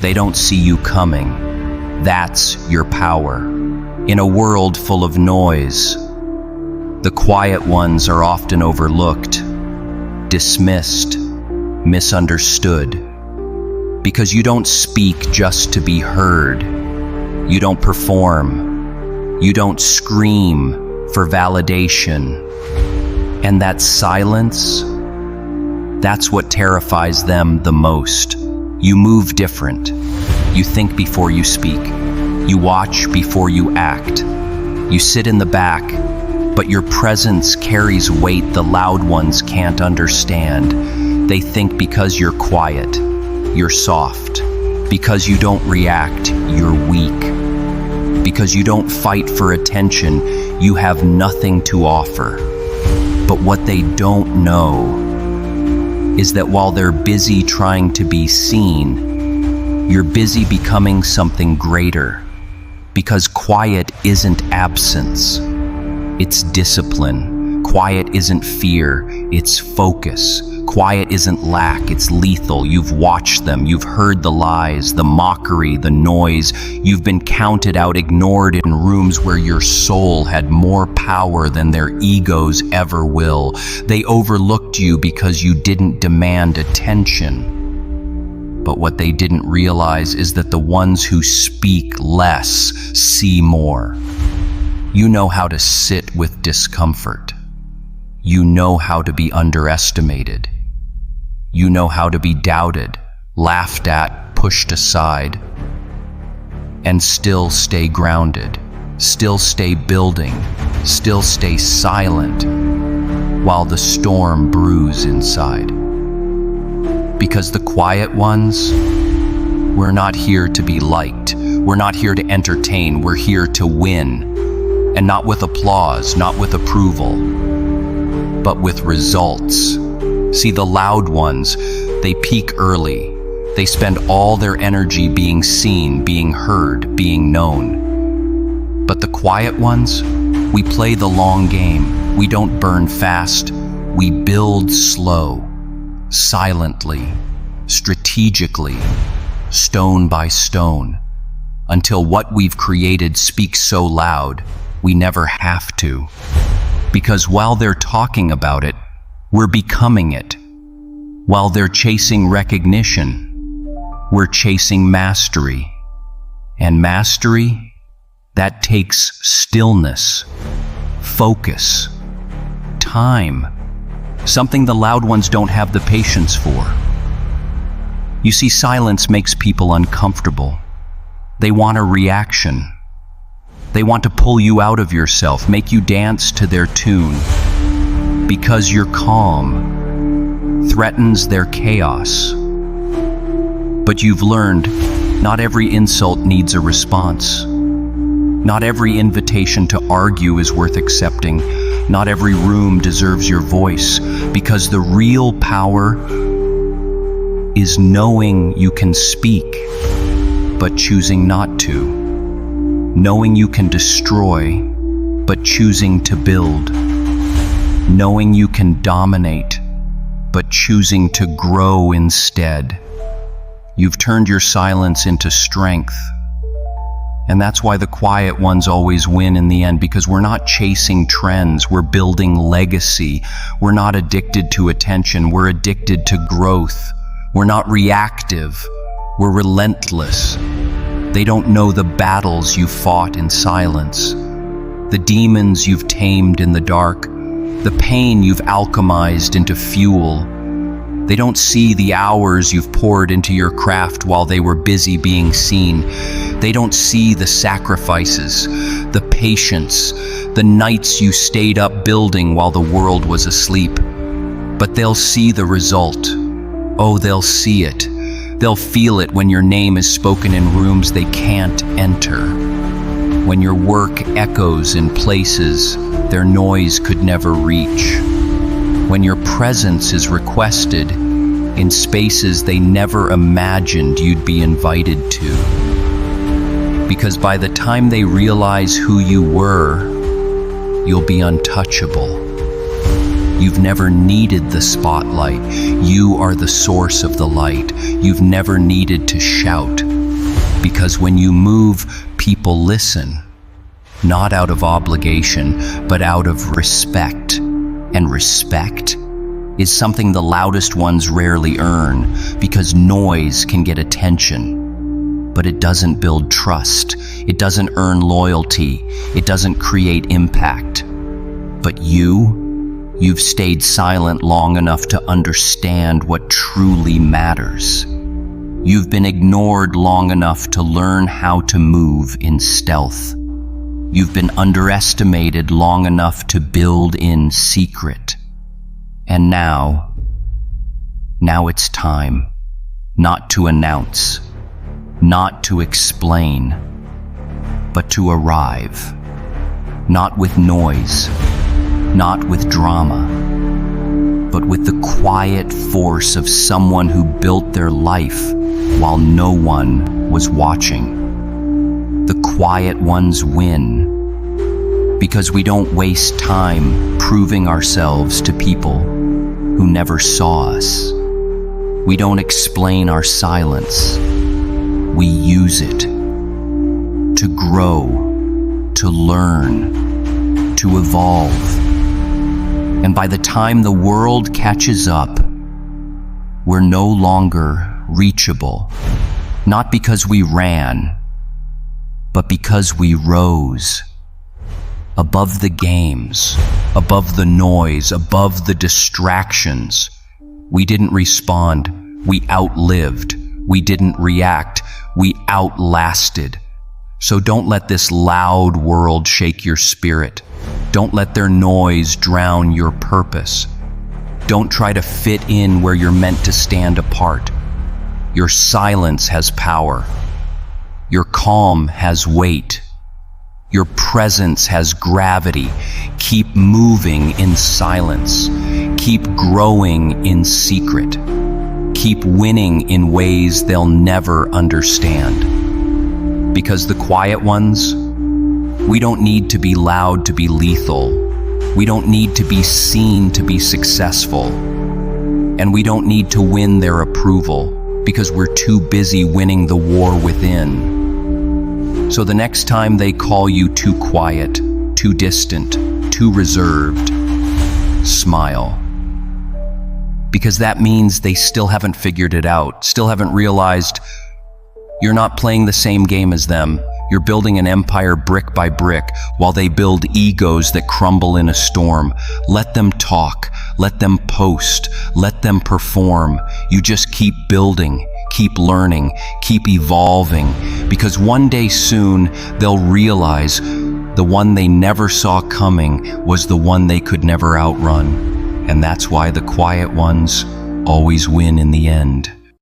They don't see you coming. That's your power. In a world full of noise, the quiet ones are often overlooked, dismissed, misunderstood. Because you don't speak just to be heard. You don't perform. You don't scream for validation. And that silence, that's what terrifies them the most. You move different. You think before you speak. You watch before you act. You sit in the back, but your presence carries weight the loud ones can't understand. They think because you're quiet, you're soft. Because you don't react, you're weak. Because you don't fight for attention, you have nothing to offer. But what they don't know is that while they're busy trying to be seen, you're busy becoming something greater. Because quiet isn't absence, it's discipline. Quiet isn't fear, it's focus. Quiet isn't lack, it's lethal. You've watched them, you've heard the lies, the mockery, the noise. You've been counted out, ignored in rooms where your soul had more power than their egos ever will. They overlooked you because you didn't demand attention. But what they didn't realize is that the ones who speak less see more. You know how to sit with discomfort. You know how to be underestimated. You know how to be doubted, laughed at, pushed aside, and still stay grounded, still stay building, still stay silent while the storm brews inside. Because the quiet ones, we're not here to be liked. We're not here to entertain. We're here to win. And not with applause, not with approval, but with results. See, the loud ones, they peak early. They spend all their energy being seen, being heard, being known. But the quiet ones, we play the long game. We don't burn fast. We build slow, silently, strategically, stone by stone, until what we've created speaks so loud, we never have to. Because while they're talking about it, we're becoming it. While they're chasing recognition, we're chasing mastery. And mastery, that takes stillness, focus, time, something the loud ones don't have the patience for. You see, silence makes people uncomfortable. They want a reaction. They want to pull you out of yourself, make you dance to their tune. Because your calm threatens their chaos. But you've learned, not every insult needs a response. Not every invitation to argue is worth accepting. Not every room deserves your voice. Because the real power is knowing you can speak, but choosing not to. Knowing you can destroy, but choosing to build. Knowing you can dominate, but choosing to grow instead. You've turned your silence into strength. And that's why the quiet ones always win in the end, because we're not chasing trends, we're building legacy. We're not addicted to attention, we're addicted to growth. We're not reactive, we're relentless. They don't know the battles you fought in silence, the demons you've tamed in the dark, the pain you've alchemized into fuel. They don't see the hours you've poured into your craft while they were busy being seen. They don't see the sacrifices, the patience, the nights you stayed up building while the world was asleep. But they'll see the result. Oh, they'll see it. They'll feel it when your name is spoken in rooms they can't enter. When your work echoes in places their noise could never reach. When your presence is requested in spaces they never imagined you'd be invited to. Because by the time they realize who you were, you'll be untouchable. You've never needed the spotlight. You are the source of the light. You've never needed to shout. Because when you move, people listen. Not out of obligation, but out of respect. And respect is something the loudest ones rarely earn, because noise can get attention. But it doesn't build trust. It doesn't earn loyalty. It doesn't create impact. But you've stayed silent long enough to understand what truly matters. You've been ignored long enough to learn how to move in stealth. You've been underestimated long enough to build in secret. And now it's time, not to announce, not to explain, but to arrive. Not with noise, not with drama, but with the quiet force of someone who built their life while no one was watching. The quiet ones win, because we don't waste time proving ourselves to people who never saw us. We don't explain our silence. We use it to grow, to learn, to evolve. And by the time the world catches up, we're no longer reachable. Not because we ran, but because we rose. Above the games, above the noise, above the distractions. We didn't respond, we outlived. We didn't react, we outlasted. So don't let this loud world shake your spirit. Don't let their noise drown your purpose. Don't try to fit in where you're meant to stand apart. Your silence has power. Your calm has weight. Your presence has gravity. Keep moving in silence. Keep growing in secret. Keep winning in ways they'll never understand. Because the quiet ones, we don't need to be loud to be lethal. We don't need to be seen to be successful. And we don't need to win their approval, because we're too busy winning the war within. So the next time they call you too quiet, too distant, too reserved, smile. Because that means they still haven't figured it out, still haven't realized you're not playing the same game as them. You're building an empire brick by brick while they build egos that crumble in a storm. Let them talk, let them post, let them perform. You just keep building, keep learning, keep evolving, because one day soon they'll realize the one they never saw coming was the one they could never outrun. And that's why the quiet ones always win in the end.